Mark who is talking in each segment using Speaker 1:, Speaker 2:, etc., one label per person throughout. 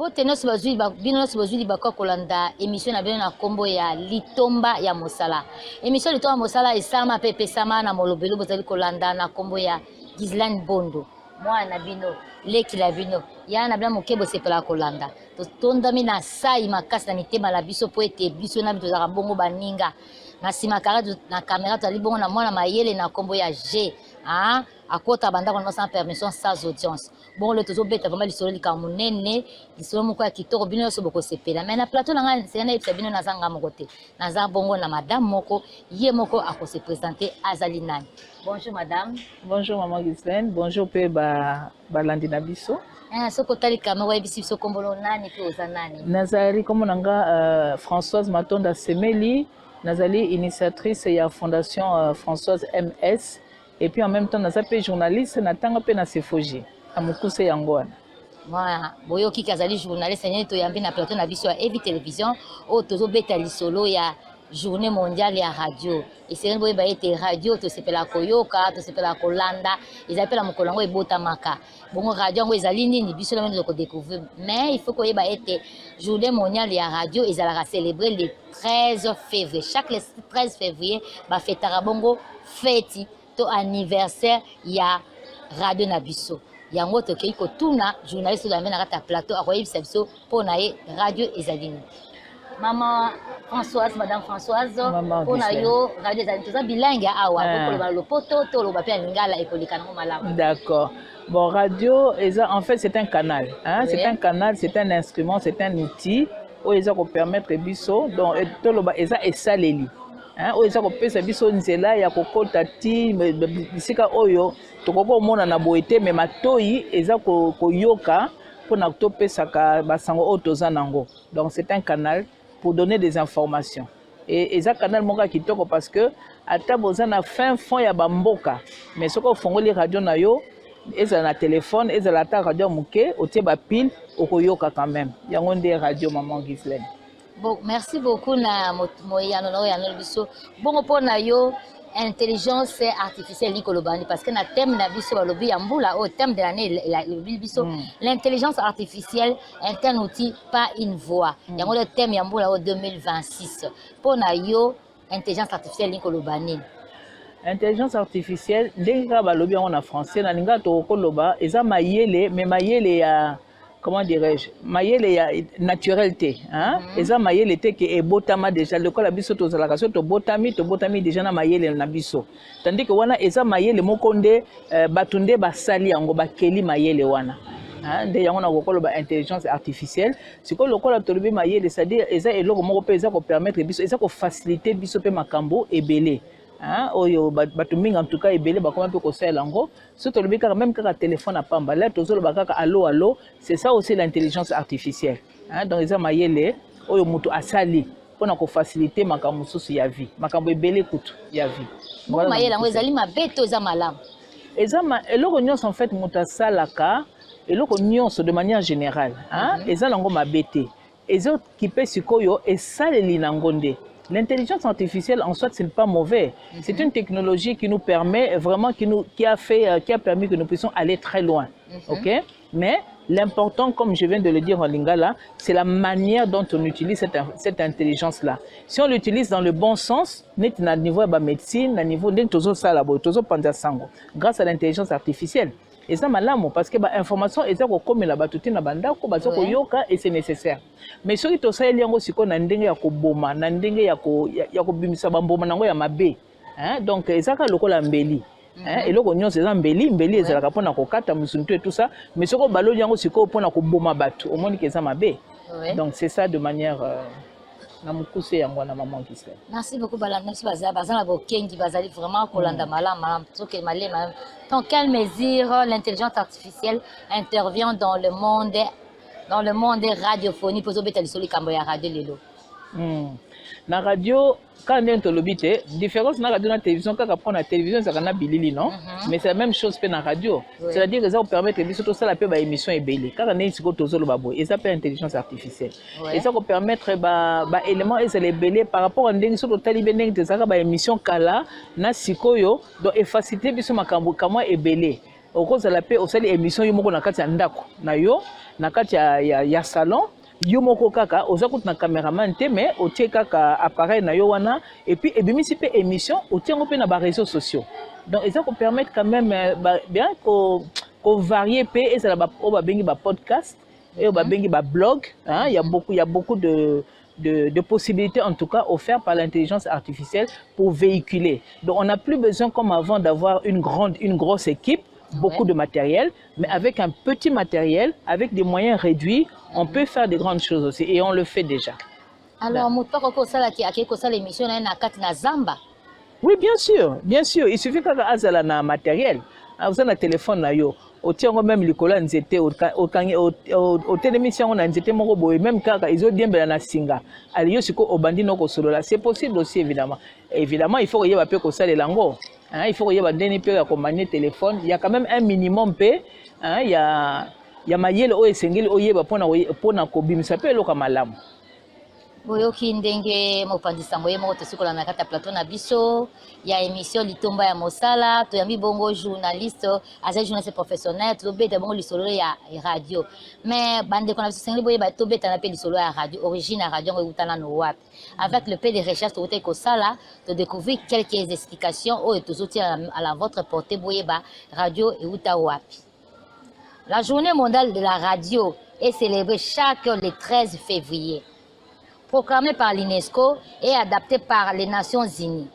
Speaker 1: Boteno subazui bino subazui bako kolanda émission na bino na kombo ya Litomba ya Mosala. Émission Litomba Mosala esama pepe sama na molobelo bozali kolanda na kombo ya Gislaine Bondo. Moi na bino leki la bino ya na bina mokebo sepela kolanda. To tondami na sai makasi na mitema la biso po ete biso na bito za bongo baninga. Na sima na caméra to ali bongo na mwana mayele na kombo ya G. Ah, à côté banda qu'on sans permission sans audience. Bon le tozo beta vraiment lisolo likamunene, lisolo moko ya kitoko bino so boko sepela. Mais na plateau na c'est na epsa bino na zanga mokote. Na za bongo na madame moko, ye moko ako se présenter azali nani. Bonjour madame.
Speaker 2: Bonjour maman Gislaine, bonjour pe balandi na biso.
Speaker 1: Soko tali kamera ebisi biso kombolo nani pe oza nani.
Speaker 2: Nazali comme nanga Françoise Matonda Semeli, nazali initiatrice ya fondation Françoise MS. Et puis en même temps, nous sommes journalistes, nous sommes na Sefoji, à Mukuse Yangoan.
Speaker 1: Moi, boyoki kazali journaliste, nous sommes na plateau na biso Evi Télévision, au tozo betali solo ya journée mondiale ya radio. Et c'est une boye baete radio, to sepela koyoka, to sepela kolanda, ils appellent la mokolango et botamaka. Bon radio ngo ezali nini biso la même de découvrir. Mais il faut que baete journée mondiale ya radio, ils allont célébrer le 13 février. Chaque 13 février, ba fêtera bongo fête. To anniversaire ya radio Nabiso. Yango to kei ko tuna journaliste de la kata plateau akoyebisa biso pona ye radio ezalini. Maman Françoise, madame Françoise, pona yo radio ezalini toza bilingue awa ko ba lopoto to lo ba pe lingala ekolika ngo malamu.
Speaker 2: D'accord. Bon, radio en fait c'est un canal, hein, oui. C'est un canal, c'est un instrument, c'est un outil où eza ko permettre biso donc to lo ba eza esaleli. Oyo eza kopesa biso nzela ya kokota ti bisika oyo tokoko mona na boete me matoyi eza koyoka pona topesaka basango oyo toza nango. Donc c'est un canal pour donner des informations. Et eza canal moko kitoko parce que ata boza na fin fond ya bamboka mais soko fongoli radio na yo ezala na téléphone ezala ta radio muke otie ba pile okoyoka quand même. Yango nde radio maman Gislaine.
Speaker 1: Bon, merci beaucoup na moyano biso. Bon pona yo intelligence artificielle likolobani parce que na thème na biso balobi yambula au thème de l'année lobi biso l'intelligence artificielle est un outil pas une voix. Yango le thème yambula au 2026. Pona yo intelligence artificielle likolobani.
Speaker 2: Intelligence artificielle ndenge balobi en français na linga to koloba eza mayele mais mayele ya comment dirais-je, mayele ya naturalité, hein? Eza mayele te ke ebotama déjà le kola biso to zalaka to botami déjà na mayele na biso. Tandis que wana eza mayele mokonde batunde basali yango bakeli mayele wana. Hein? De yango na kokolo ba intelligence artificielle, siko lokola tolobi mayele c'est-à-dire eza eloko moko pe eza ko permettre biso eza ko faciliter biso pe makambo ebele. Hein, oyo batuming en tout cas ebele ba comment peut conseiller lango surtout le bika même quand téléphone à pamba là tozo le baka allo c'est ça aussi l'intelligence artificielle hein donc eza mayele oyo mutu asali pona ko faciliter makambo susu ya vie makambo ebele kutu ya vie
Speaker 1: voilà mayele lango ezali mabeto eza malamu
Speaker 2: eza eloko nyonso en fait mutu asalaka eloko nyonso de manière générale hein eza lango mabete ezo kipe sikoyo esaleli nango nde. L'intelligence artificielle en soi, ce n'est pas mauvais. C'est une technologie qui nous permet vraiment, qui a permis que nous puissions aller très loin. Ok? Mais l'important, comme je viens de le dire en lingala, c'est la manière dont on utilise cette intelligence-là. Si on l'utilise dans le bon sens, net na niveau de la médecine, na niveau de tozo salabo, tozo pandasango, grâce à l'intelligence artificielle. Et ça malamu parce que l'information est comme la batuti na banda ko bazo ko yoka et c'est nécessaire. Mais soki to sa eliango siko na ndenge ya ko boma na ndenge ya ko bimisa bamboma nango ya mabe. Hein donc ezaka lokola mbeli. Hein et loko nyonso eza mbeli ezalaka pona ko kata musuntu et tout ça mais soko baloli yango siko pona ko boma batu au monde que eza mabe. Donc c'est ça de manière
Speaker 1: Merci beaucoup, merci Bazali, vraiment, dans quelle mesure l'intelligence artificielle intervient dans le monde radiophonique pour radio
Speaker 2: na radio quand on est l'obité différence na radio na télévision quand on prend la télévision ça kana bilili non mais c'est la même chose que na radio c'est-à-dire que ça vous permet de biso to ça la pe ba émission ebele quand on est siko tozo lo babo et ça peut intelligence artificielle et ça vous permettre ba éléments et c'est les belé par rapport à ndenge so to tali ndenge de ça ba émission kala na sikoyo donc efficacité biso makambo kama ebele okozala pe osali émission yo moko na kati ya ndako na yo na kati ya salon yo moko kaka oza kutu na caméraman te mais otie kaka appareil na yo wana et puis ebimisi pe émission otiango pe na ba réseaux sociaux donc ça peut permettre quand même bien ko varier pe et ça ba bengi ba podcast et ba bengi ba blog hein il y a beaucoup de possibilités en tout cas offertes par l'intelligence artificielle pour véhiculer. Donc on n'a plus besoin comme avant d'avoir une grosse équipe, beaucoup de matériel, mais avec un petit matériel, avec des moyens réduits, on peut faire des grandes choses aussi et on le fait déjà.
Speaker 1: Alors, l'émission na Zamba.
Speaker 2: Oui, bien sûr. Il suffit que azala na matériel. Vous avez un téléphone là yo. Otiango même likola nzete au télémission na nzete moko boye même kaka izo diembela na singa aliyo siko obandi noko solola c'est possible aussi évidemment il faut que pe ko sale lango hein il faut que ndeni pe ya komanie téléphone il y a quand même un minimum pe hein il y a mayele o esengeli oyeba pona ko bimisa pe loka malamu
Speaker 1: boyoki ndenge mopandisango ye moko tosikola na kata plateau na biso ya émission litomba ya mosala toyambi bongo journaliste aza journaliste professionnel tobeta bongo lisolo ya radio mais bande kona biso sengeli boye ba tobeta na pe lisolo ya radio origine ya radio ngo utana no wapi avec le peu de recherche tote ko sala to découvrir quelques explications o tozoti à la votre portée boye ba radio et uta wapi. La journée mondiale de la radio est célébrée chaque le 13 février. Proclamée par l'UNESCO et adaptée par les Nations Unies.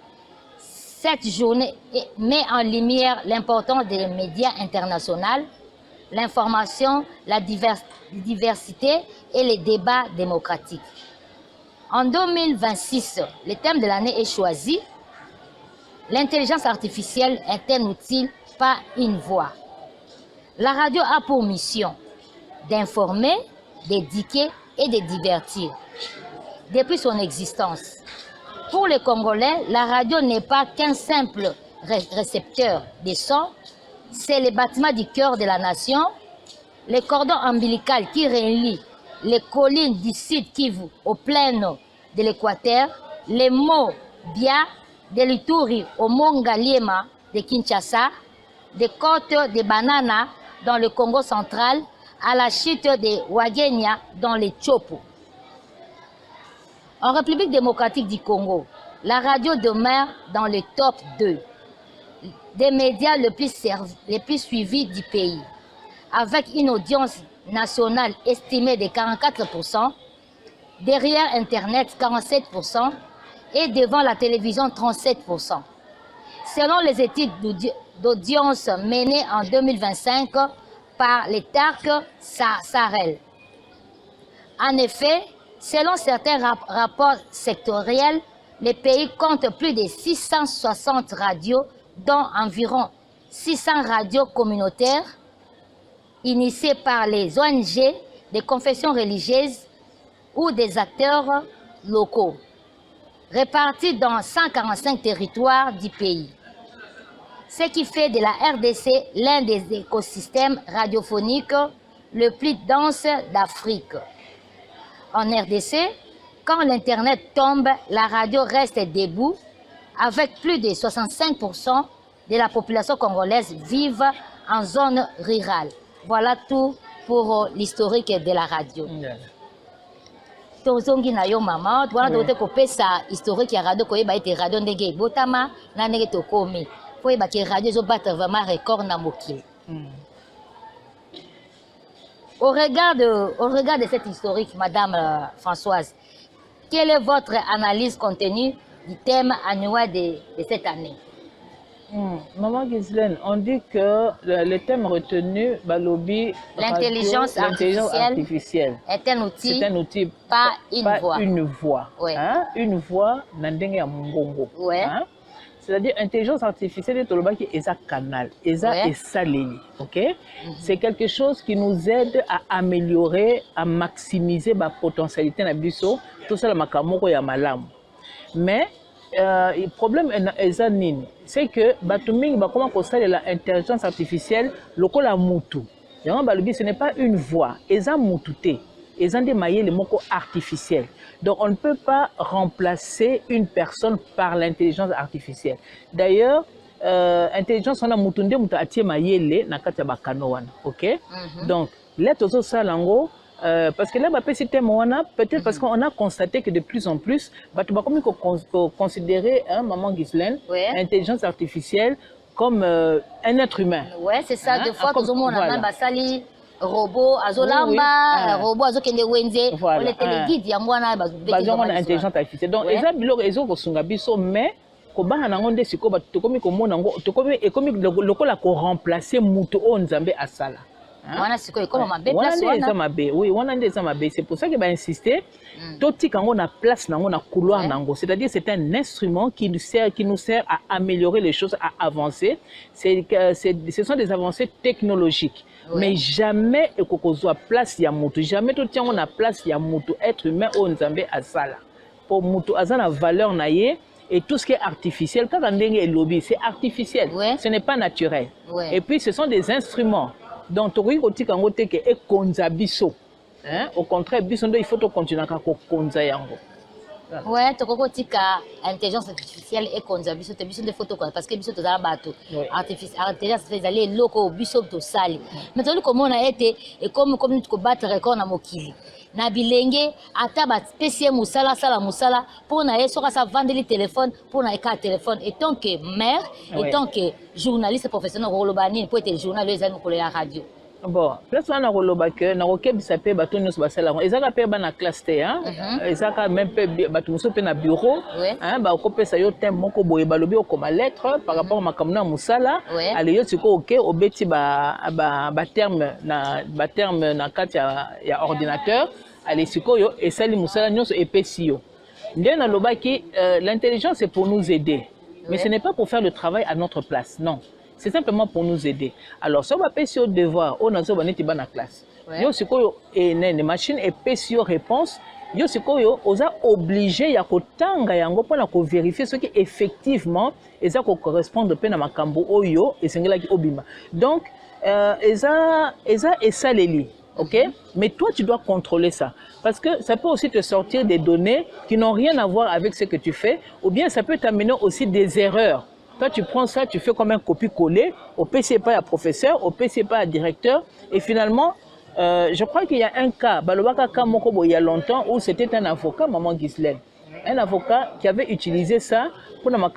Speaker 1: Cette journée met en lumière l'importance des médias internationaux, l'information, la diversité et les débats démocratiques. En 2026, le thème de l'année est choisi. L'intelligence artificielle est un outil, pas une voix. La radio a pour mission d'informer, d'éduquer et de divertir. Depuis son existence. Pour les Congolais, la radio n'est pas qu'un simple récepteur des sons, c'est le bâtiment du cœur de la nation, le cordon ombilical qui relie les collines du sud Kivu aux plaines de l'Équateur, les mots Bia de l'Ituri au mont Ngaliema de Kinshasa, des côtes de Banana dans le Congo central à la chute de Wagenya dans les Chopo. En République démocratique du Congo, la radio demeure dans le top 2 des médias les plus suivis du pays, avec une audience nationale estimée de 44%, derrière Internet 47% et devant la télévision 37%. Selon les études d'audience menées en 2025 par les TARC Sarel. En effet, selon certains rapports sectoriels, le pays compte plus de 660 radios, dont environ 600 radios communautaires, initiées par les ONG, des confessions religieuses ou des acteurs locaux, répartis dans 145 territoires du pays. Ce qui fait de la RDC l'un des écosystèmes radiophoniques le plus dense d'Afrique. En RDC, quand l'Internet tombe, la radio reste debout, avec plus de 65% de la population congolaise vive en zone rurale. Voilà tout pour l'historique de la radio. Tozongi na yo mama, voilà dote kopesa historique ya radio koyeba ete radio ndenge botama na ndenge tokomi. Po yeba ke radio zo battre vraiment record na mokili. Au regard de cette historique, Madame Françoise, quelle est votre analyse contenue du thème annuel de cette année?
Speaker 2: Maman Ghislaine, on dit que le thème retenu, Balobi,
Speaker 1: l'intelligence artificielle est un outil, pas une voix.
Speaker 2: Ouais. Hein? Une voix, Nandenge Mongongo.
Speaker 1: Ouais.
Speaker 2: Hein? C'est-à-dire intelligence artificielle est un canal, est un ligne, ok? C'est quelque chose qui nous aide à améliorer, à maximiser la potentialité de biso, tout ça la makamoko ya malam. Mais le problème c'est que batuming ba comment constater l'intelligence artificielle lokola mutu. Ce n'est pas une voix, est un mututé. Ils ont démaillé les mots artificiels. Donc, on ne peut pas remplacer une personne par l'intelligence artificielle. D'ailleurs, intelligence wana mutu nde mutu atie mayele na kati ya bakano wana, ok? Donc là tozo salango parce que là bapesi thème wana peut-être parce qu'on a constaté que de plus en plus batu bakomi ko considérer maman Ghislaine intelligence artificielle comme un être humain.
Speaker 1: Ouais, c'est ça, des fois tozo mona na basali robot azolamba robot azokende wenze on les téléguide ya mwana
Speaker 2: bazomona intelligence artificielle. Donc eza biloko ezo kosunga biso mais kobanga nango nde siko batu tokomi komona ngo tokomi ekomi lokola ko remplacer mutu o nzambe asala.
Speaker 1: Wana siko ekoma mabe place
Speaker 2: wana mabe, oui wana nde eza mabe. C'est pour ça que ba insister toti kango na place nango na couloir nango, c'est-à-dire c'est un instrument qui nous sert à améliorer les choses, à avancer. Ce sont des avancées technologiques. Mais jamais ekokozwa place ya mutu, jamais toti yango na place ya mutu être humain o nzambe asala. Pour mutu azana valeur na ye. Et tout ce qui est artificiel, quand on est lobby, c'est artificiel, ce n'est pas naturel. Et puis ce sont des instruments. Donc, au contraire, il faut continuer à konza yango.
Speaker 1: Ouais, toko tika intelligence artificielle et konza biso te biso de photo parce que biso tozala bato intelligence artificielle loko biso to sali. Mais toli komona été et comme ko battre record na mokili. Na bilenge ata ba spécial musala sala musala pour na yeso ka sa vendre le téléphone pour na ka téléphone et tant que mère et tant que journaliste professionnel rolobani pour être journaliste à la radio.
Speaker 2: Bon, place wana roloba que na okebisa pe bato nyonso basala ngo ezaka pe ba na classe te ezaka même pe bato moso pe na bureau ba okopesa yo thème moko boye balobi okoma lettre par rapport makambo na musala ale yo tiko OK obeti ba terme na kati ya ordinateur ale sikoyo esali musala nyonso epesi yo nde na lobaki l'intelligence est pour nous aider mais ce n'est pas pour faire le travail à notre place, non. C'est simplement pour nous aider. Alors, si on va passer au devoir, on a besoin de la classe. Yo sikoyo une machine et passer aux réponses. Yo sikoyo oza obligé ya kotanga yango pona ko vérifier ce qui effectivement eza ko correspondre pe na makambo oyo esengela ki obima. Donc eza esaleli. OK? Mais toi, tu dois contrôler ça. Parce que ça peut aussi te sortir des données qui n'ont rien à voir avec ce que tu fais. Ou bien ça peut t'amener aussi des erreurs. Toi, tu prends ça, tu fais comme un copier-coller. Au PC pas à professeur, au PC pas à directeur. Et finalement, je crois qu'il y a un cas, Balobaka Kamokobo, il y a longtemps, où c'était un avocat, maman Ghislaine. Un avocat qui avait utilisé ça pour la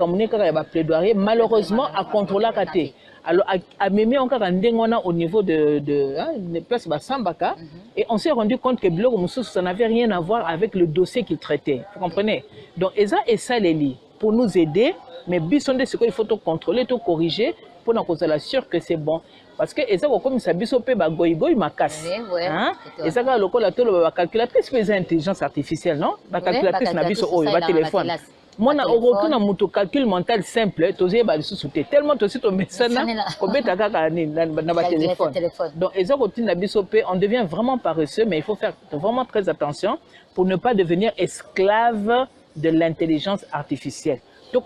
Speaker 2: plaidoirie, malheureusement, à contrôler la KT. Alors, à mémé encore un dengona au niveau de place Bassambaka, et on s'est rendu compte que Blog Moussous, ça n'avait rien à voir avec le dossier qu'il traitait. Vous comprenez? Donc, Eza et ça, les pour nous aider, mais bisonde ce qu'il faut tout contrôler, tout corriger, pour nous sûr que c'est bon. Parce que Eza comme ça bisope ba goy ma casse. Hein? Eza ka lokola to ba calculatrice mais intelligence artificielle, non? Ba calculatrice na biso o ba téléphone. Moi na retourne muto calcul mental simple, toze ba lisusu te. Tellement to sito mesana ko beta kaka ni na ba téléphone. Donc Eza routine na bisope, on devient vraiment paresseux, mais il faut faire vraiment très attention pour ne pas devenir esclave de l'intelligence artificielle. C'est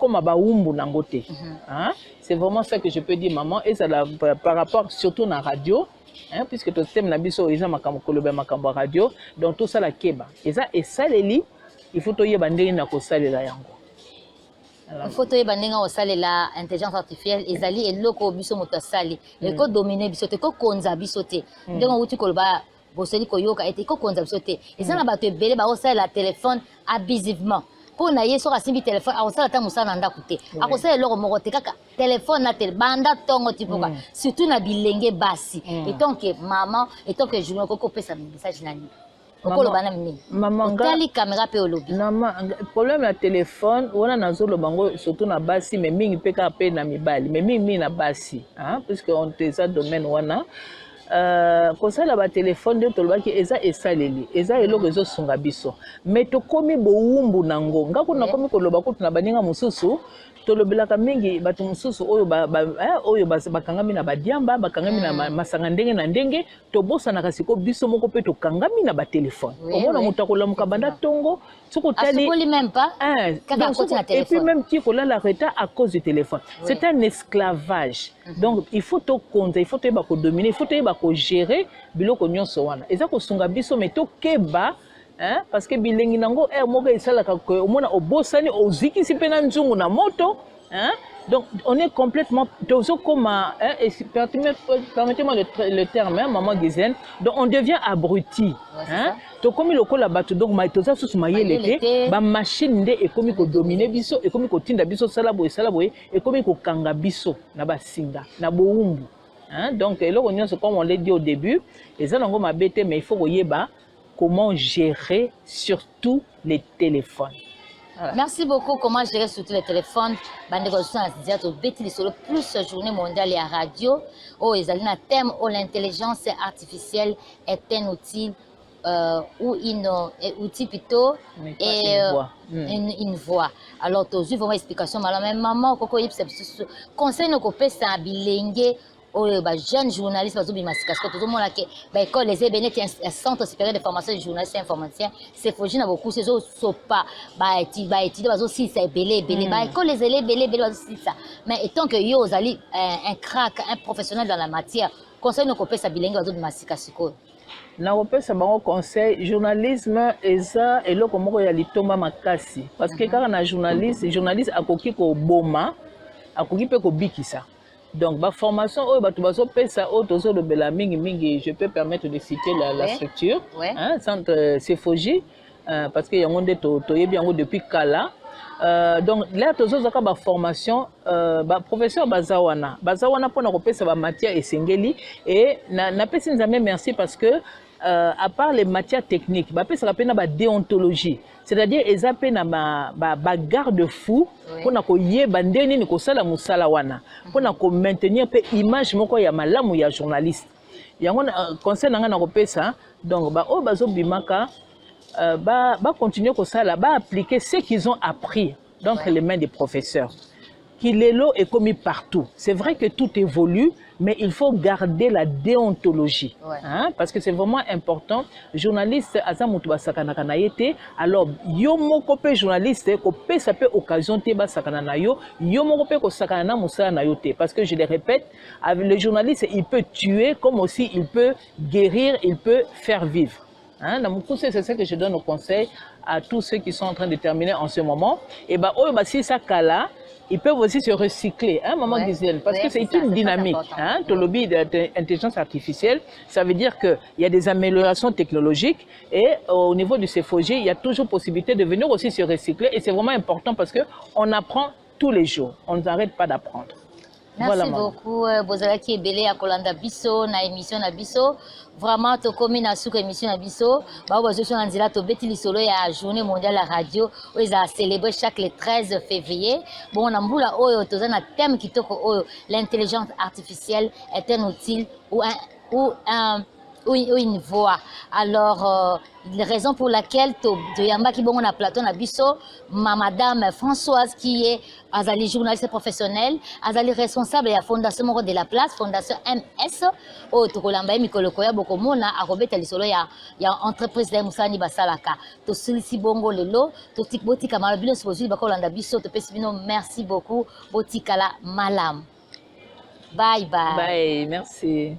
Speaker 2: vraiment ça que je peux dire, maman. Et ça, par rapport surtout à la radio, puisque tout thème nabiso ils ont ma radio, donc tout ça la keba. Et ça les lit, il faut toyer bandé na ko sale la yango.
Speaker 1: Il faut toyer bandé na ko sale la intelligence artificielle. Ezali eloko biso moto sale. Eko dominer biso te ko konza biso te. Ndenge uti kolba boseli koyoka ete ko konza biso te. Ezana bato ebele ba ko sale la téléphone abusivement. Pour naïe sur un téléphone, à ça la moussa n'anda coûté. À cause de l'euro moroté kaka téléphone na tel banda tongo tipoka. Surtout na bilingue bassi. Et tant que maman, et tant que je me coupé sa message nani. Okolo bana mimi.
Speaker 2: Maman
Speaker 1: tali caméra pe olobi.
Speaker 2: Maman problème la téléphone, on a nazo le bango surtout na bassi mais mingi pe ka pe na mibali. Mais mingi na bassi, hein, puisque on te ça domaine wana. Comme ça là bas téléphone de tolobaki eza esaleli eza eloko ezo sunga biso mais to komi boumbu nango ngako na komi koloba ko tuna baninga mususu tolobelaka mingi bato mususu oyo bakangami na badiamba bakangami na masanga ndenge na ndenge tobosa na kasiko biso moko pe tokangami na ba téléphone omona mutakola mukabanda tongo soko tali
Speaker 1: même pas
Speaker 2: et puis même ti kola la reta à cause du téléphone c'est un esclavage donc il faut to konza il faut te ba ko dominer il faut te ba ko gérer biloko nyonso wana eza ko sunga biso mais to keba hein? Parce que bilengi nango moko esalaka ko omona obosani ozikisi pe na nzungu na moto, hein? Donc on est complètement comme permettez-moi le terme, hein, maman Gizen, donc on devient abruti, hein? To comme le ko la bato donc maitoza sous mayelete ba machine nde e komi ko dominer biso e komi ko tinda biso sala boye e komi ko kanga biso na ba singa na boumbu, hein? Donc eloko nyonso comme on l'a dit au début, eza nango mabete, mais il faut koyeba comment gérer surtout les téléphones.
Speaker 1: Voilà. Merci beaucoup. Comment gérer surtout les téléphones? Plus journée mondiale et à radio. Oh, ils ont un thème où l'intelligence artificielle est un outil ou un outil plutôt et une voix. Alors, tu as vraiment explication. Même maman, conseil nous couper ça bilingue. Les jeunes journalistes, parce que tout le monde a que l'école les EBN est un centre supérieur de formation de journalistes et informaticiens. C'est faux, n'a beaucoup ces autres sopa, étudier aussi c'est belé, l'école les élèves belé aussi ça. Mais étant que yo allez un crack, un professionnel dans la matière, conseil nous couper ça bilingue aux autres massicasiko.
Speaker 2: Na opé ça bon conseil journalisme eza eloko moko ya litomba makasi parce que quand on a journaliste akoki ko boma akoki pe ko bikisa. Donc, ma formation, je peux permettre de citer la structure, hein, centre Cefoji, parce qu'il y a un depuis Kala. Donc, là, ma formation, professeur Bazawana pour nous matière et sengeli et n'a pas merci parce que à part les matières techniques, ça s'appelle la déontologie. C'est-à-dire qu'ils appellent la garde-fou pour maintenir l'image de journaliste. Il y a un conseil qui ça. Donc, continuer à appliquer ce qu'ils ont appris dans les mains des professeurs. L'élo est commis partout. C'est vrai que tout évolue, mais il faut garder la déontologie. Hein? Parce que c'est vraiment important. Journaliste, alors, yo moko pe journaliste, ça peut occasion te sakana na yo, yo moko pe ko sakana na musala na yo te. Parce que je le répète, avec le journaliste, il peut tuer comme aussi il peut guérir, il peut faire vivre. Hein? C'est ça que je donne au conseil à tous ceux qui sont en train de terminer en ce moment. Et si ça kala, ils peuvent aussi se recycler, hein, maman Gisèle, parce que c'est une dynamique. Hein, le lobby de l'intelligence artificielle, ça veut dire qu'il y a des améliorations technologiques et au niveau du CFOG, il y a toujours possibilité de venir aussi se recycler et c'est vraiment important parce qu'on apprend tous les jours, on n'arrête pas d'apprendre.
Speaker 1: Merci beaucoup, Bozalaki Ebele à Kolanda Bisso, na émission na Bisso. Vraiment, tu commis na souk émission na Bisso. Bah, on va en dire, tu bêtis les solo, il y a la journée mondiale de la radio, où ils ont célébré chaque le 13 février. Bon, on a un là, tu as un thème qui toque, l'intelligence artificielle est un outil ou une voix. Alors, la raison pour laquelle on a Platon à Bisso, madame Françoise qui est azali journaliste professionnelle, azali responsable de la fondation de la place, fondation MS, au Tokolamba Mikolokoya Bokomona, à Robert Alisolo, il y a entreprise de Moussani Basalaka. To Silisi Bongo Lelo, to Tikbotika Malabino Soji Bakolanda Bisso, to Pesibino, merci beaucoup, Botikala Malam. Bye bye.
Speaker 2: Bye, merci.